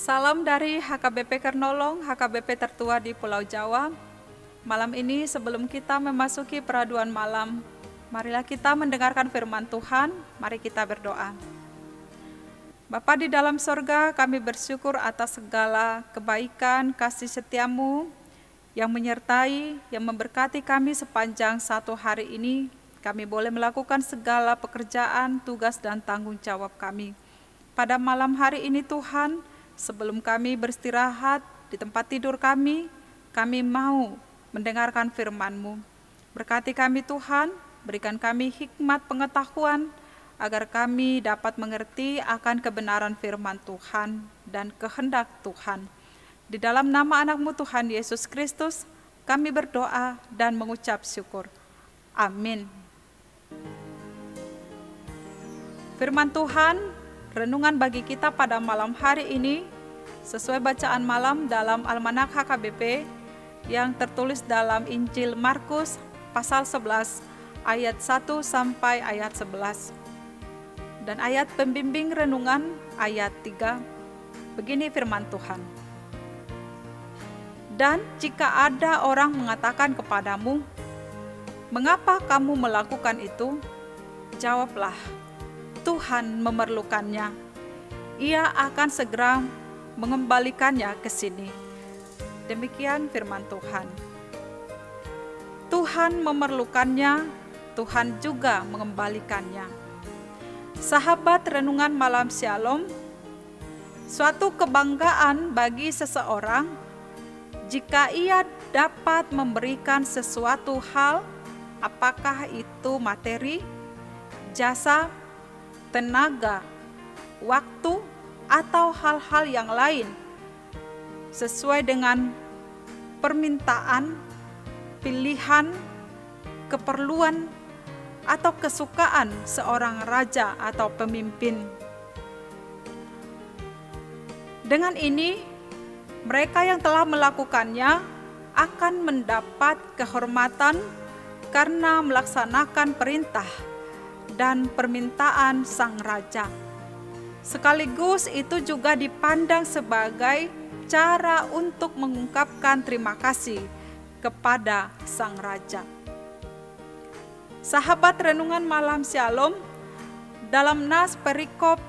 Salam dari HKBP Kernolong, HKBP tertua di Pulau Jawa. Malam ini sebelum kita memasuki peraduan malam, marilah kita mendengarkan firman Tuhan, mari kita berdoa. Bapa di dalam sorga, kami bersyukur atas segala kebaikan, kasih setiamu yang menyertai, yang memberkati kami sepanjang satu hari ini. Kami boleh melakukan segala pekerjaan, tugas, dan tanggung jawab kami. Pada malam hari ini Tuhan, sebelum kami beristirahat di tempat tidur kami mau mendengarkan firman-Mu. Berkati kami Tuhan, berikan kami hikmat pengetahuan, agar kami dapat mengerti akan kebenaran firman Tuhan dan kehendak Tuhan. Di dalam nama anak-Mu Tuhan Yesus Kristus, kami berdoa dan mengucap syukur. Amin. Firman Tuhan, renungan bagi kita pada malam hari ini sesuai bacaan malam dalam Almanak HKBP yang tertulis dalam Injil Markus pasal 11 ayat 1 sampai ayat 11. Dan ayat pembimbing renungan ayat 3. Begini firman Tuhan. Dan jika ada orang mengatakan kepadamu, "Mengapa kamu melakukan itu?" Jawablah, Tuhan memerlukannya. Ia akan segera mengembalikannya ke sini. Demikian firman Tuhan. Tuhan memerlukannya, Tuhan juga mengembalikannya. Sahabat renungan malam Shalom, suatu kebanggaan bagi seseorang jika ia dapat memberikan sesuatu hal, apakah itu materi, jasa, tenaga, waktu, atau hal-hal yang lain sesuai dengan permintaan, pilihan, keperluan, atau kesukaan seorang raja atau pemimpin. Dengan ini, mereka yang telah melakukannya akan mendapat kehormatan karena melaksanakan perintah dan permintaan sang raja. Sekaligus itu juga dipandang sebagai cara untuk mengungkapkan terima kasih kepada sang raja. Sahabat renungan malam Shalom, dalam nas perikop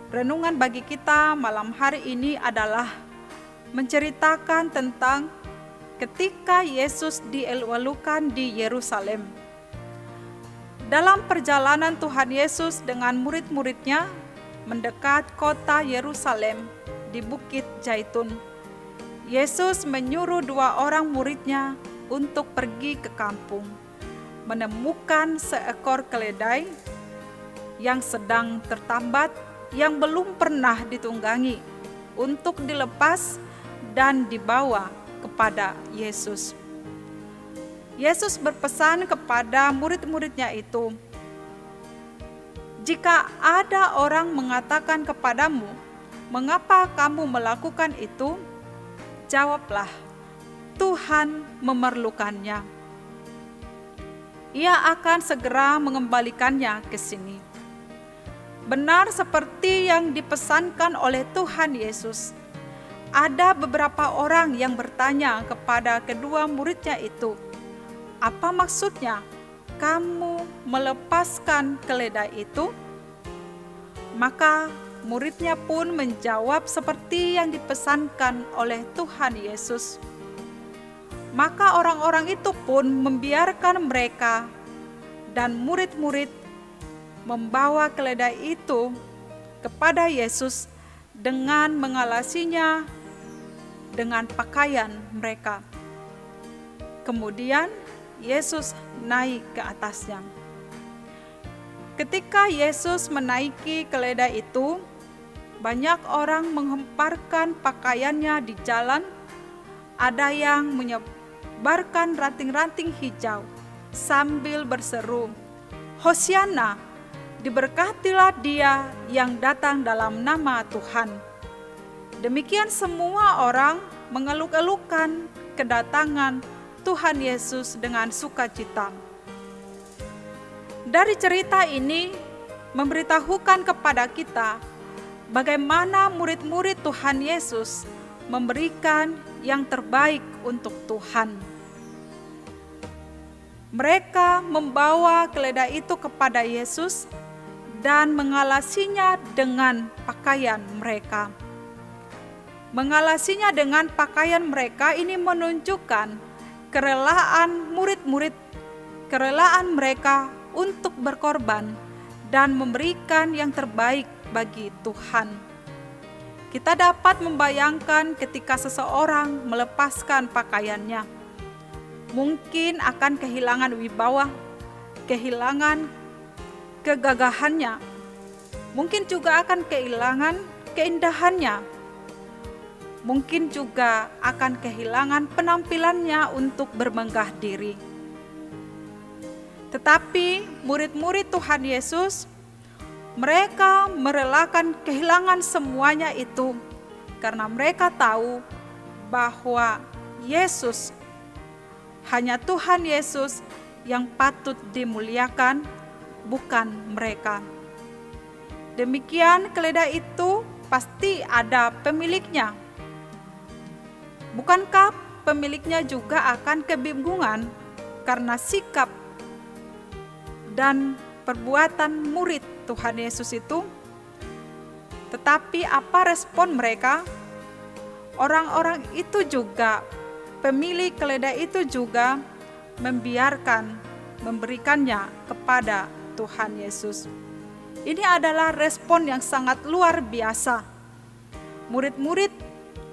renungan bagi kita malam hari ini adalah menceritakan tentang ketika Yesus dielukan di Yerusalem. Dalam perjalanan Tuhan Yesus dengan murid-muridnya mendekat kota Yerusalem di Bukit Zaitun, Yesus menyuruh 2 orang muridnya untuk pergi ke kampung, menemukan seekor keledai yang sedang tertambat, yang belum pernah ditunggangi, untuk dilepas dan dibawa kepada Yesus. Yesus berpesan kepada murid-muridnya itu, "Jika ada orang mengatakan kepadamu, 'Mengapa kamu melakukan itu?' Jawablah, Tuhan memerlukannya. Ia akan segera mengembalikannya ke sini." Benar seperti yang dipesankan oleh Tuhan Yesus, ada beberapa orang yang bertanya kepada kedua muridnya itu, "Apa maksudnya kamu melepaskan keledai itu?" Maka muridnya pun menjawab seperti yang dipesankan oleh Tuhan Yesus. Maka orang-orang itu pun membiarkan mereka, dan murid-murid membawa keledai itu kepada Yesus dengan mengalasinya dengan pakaian mereka. Kemudian Yesus naik ke atasnya. Ketika Yesus menaiki keledai itu, banyak orang menghemparkan pakaiannya di jalan. Ada yang menyebarkan ranting-ranting hijau sambil berseru, "Hosiana, diberkatilah dia yang datang dalam nama Tuhan." Demikian semua orang mengeluk-elukan kedatangan Tuhan Yesus dengan sukacita. Dari cerita ini memberitahukan kepada kita bagaimana murid-murid Tuhan Yesus memberikan yang terbaik untuk Tuhan. Mereka membawa keledai itu kepada Yesus dan mengalasinya dengan pakaian mereka. Mengalasinya dengan pakaian mereka ini menunjukkan kerelaan murid-murid, kerelaan mereka untuk berkorban dan memberikan yang terbaik bagi Tuhan. Kita dapat membayangkan ketika seseorang melepaskan pakaiannya, mungkin akan kehilangan wibawa, kehilangan kegagahannya, mungkin juga akan kehilangan keindahannya, mungkin juga akan kehilangan penampilannya untuk bermenggah diri. Tetapi murid-murid Tuhan Yesus, mereka merelakan kehilangan semuanya itu karena mereka tahu bahwa Yesus, hanya Tuhan Yesus yang patut dimuliakan, bukan mereka. Demikian keledai itu pasti ada pemiliknya. Bukankah pemiliknya juga akan kebingungan karena sikap dan perbuatan murid Tuhan Yesus itu? Tetapi apa respon mereka? Orang-orang itu juga, pemilik keledai itu juga memberikannya kepada Tuhan Yesus. Ini adalah respon yang sangat luar biasa. Murid-murid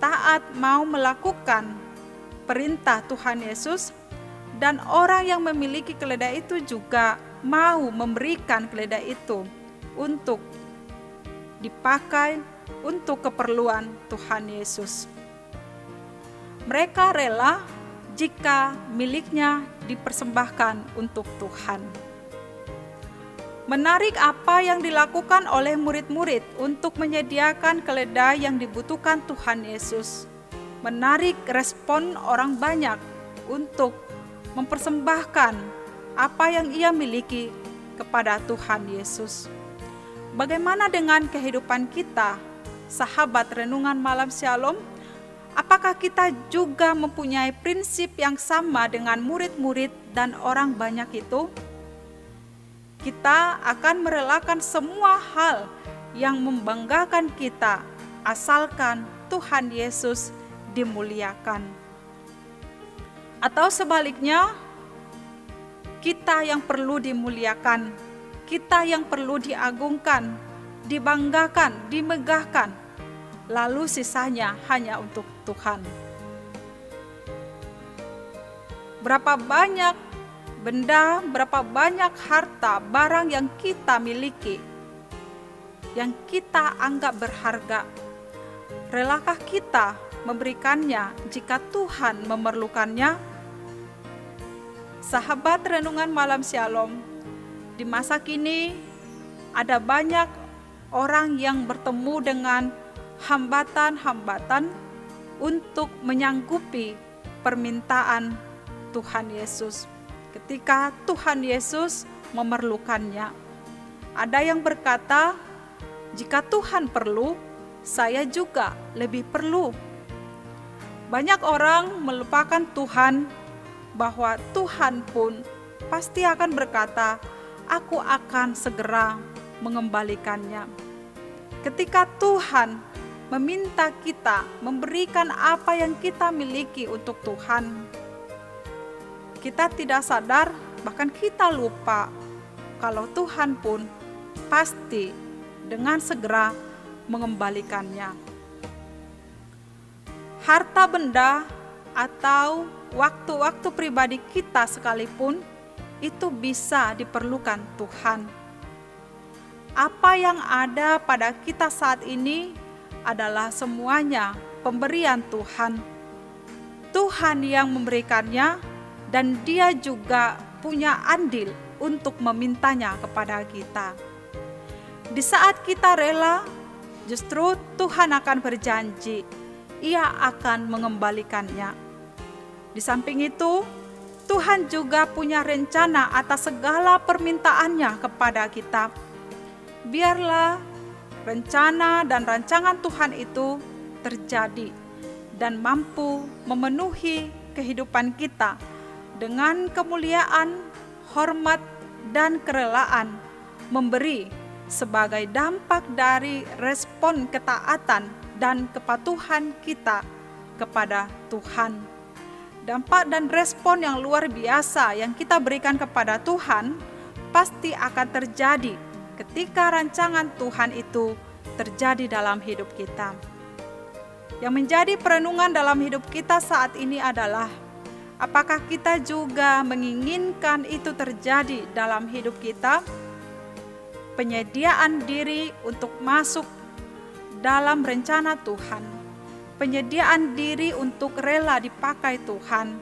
taat mau melakukan perintah Tuhan Yesus, dan orang yang memiliki keledai itu juga mau memberikan keledai itu untuk dipakai untuk keperluan Tuhan Yesus. Mereka rela jika miliknya dipersembahkan untuk Tuhan. Menarik apa yang dilakukan oleh murid-murid untuk menyediakan keledai yang dibutuhkan Tuhan Yesus. Menarik respon orang banyak untuk mempersembahkan apa yang ia miliki kepada Tuhan Yesus. Bagaimana dengan kehidupan kita, sahabat renungan malam Shalom? Apakah kita juga mempunyai prinsip yang sama dengan murid-murid dan orang banyak itu? Kita akan merelakan semua hal yang membanggakan kita, asalkan Tuhan Yesus dimuliakan. Atau sebaliknya, kita yang perlu dimuliakan, kita yang perlu diagungkan, dibanggakan, dimegahkan, lalu sisanya hanya untuk Tuhan. Berapa banyak benda, berapa banyak harta, barang yang kita miliki, yang kita anggap berharga. Relakah kita memberikannya jika Tuhan memerlukannya? Sahabat renungan malam Shalom, di masa kini ada banyak orang yang bertemu dengan hambatan-hambatan untuk menyanggupi permintaan Tuhan Yesus ketika Tuhan Yesus memerlukannya. Ada yang berkata, jika Tuhan perlu, saya juga lebih perlu. Banyak orang melupakan Tuhan, bahwa Tuhan pun pasti akan berkata, aku akan segera mengembalikannya. Ketika Tuhan meminta kita memberikan apa yang kita miliki untuk Tuhan, kita tidak sadar, bahkan kita lupa kalau Tuhan pun pasti dengan segera mengembalikannya. Harta benda atau waktu-waktu pribadi kita sekalipun itu bisa diperlukan Tuhan. Apa yang ada pada kita saat ini adalah semuanya pemberian Tuhan. Tuhan yang memberikannya, dan Dia juga punya andil untuk memintanya kepada kita. Di saat kita rela, justru Tuhan akan berjanji, Ia akan mengembalikannya. Di samping itu, Tuhan juga punya rencana atas segala permintaannya kepada kita. Biarlah rencana dan rancangan Tuhan itu terjadi dan mampu memenuhi kehidupan kita dengan kemuliaan, hormat, dan kerelaan, memberi sebagai dampak dari respon ketaatan dan kepatuhan kita kepada Tuhan. Dampak dan respon yang luar biasa yang kita berikan kepada Tuhan pasti akan terjadi ketika rancangan Tuhan itu terjadi dalam hidup kita. Yang menjadi perenungan dalam hidup kita saat ini adalah, apakah kita juga menginginkan itu terjadi dalam hidup kita? Penyediaan diri untuk masuk dalam rencana Tuhan, penyediaan diri untuk rela dipakai Tuhan,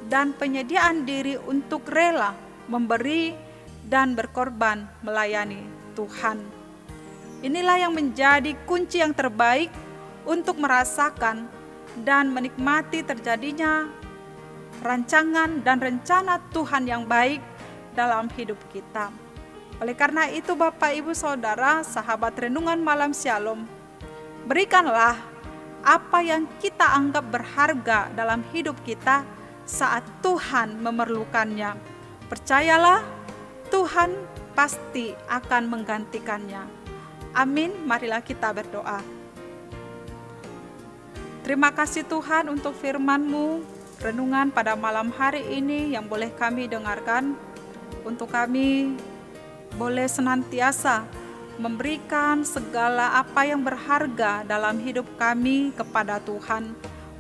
dan penyediaan diri untuk rela memberi dan berkorban melayani Tuhan. Inilah yang menjadi kunci yang terbaik untuk merasakan dan menikmati terjadinya rancangan dan rencana Tuhan yang baik dalam hidup kita. Oleh karena itu, Bapak, Ibu, Saudara, sahabat renungan malam Shalom, berikanlah apa yang kita anggap berharga dalam hidup kita saat Tuhan memerlukannya. Percayalah, Tuhan pasti akan menggantikannya. Amin. Marilah kita berdoa. Terima kasih Tuhan untuk firman-Mu, renungan pada malam hari ini yang boleh kami dengarkan. Untuk kami boleh senantiasa memberikan segala apa yang berharga dalam hidup kami kepada Tuhan,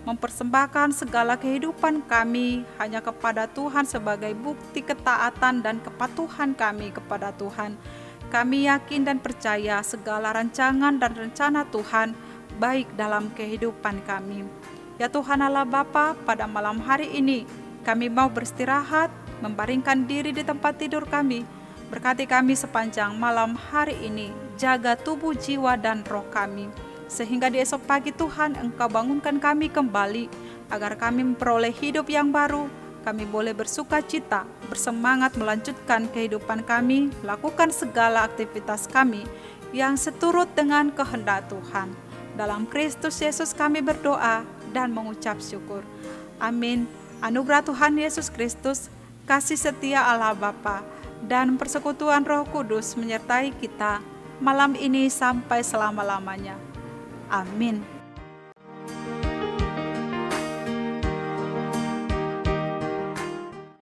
mempersembahkan segala kehidupan kami hanya kepada Tuhan sebagai bukti ketaatan dan kepatuhan kami kepada Tuhan. Kami yakin dan percaya segala rancangan dan rencana Tuhan baik dalam kehidupan kami. Ya Tuhan Allah Bapa, pada malam hari ini kami mau beristirahat, membaringkan diri di tempat tidur kami. Berkati kami sepanjang malam hari ini, jaga tubuh, jiwa, dan roh kami. Sehingga di esok pagi Tuhan Engkau bangunkan kami kembali, agar kami memperoleh hidup yang baru, kami boleh bersuka cita, bersemangat melanjutkan kehidupan kami, lakukan segala aktivitas kami yang seturut dengan kehendak Tuhan. Dalam Kristus Yesus kami berdoa dan mengucap syukur. Amin. Anugerah Tuhan Yesus Kristus, kasih setia Allah Bapa, dan persekutuan Roh Kudus menyertai kita malam ini sampai selama-lamanya. Amin.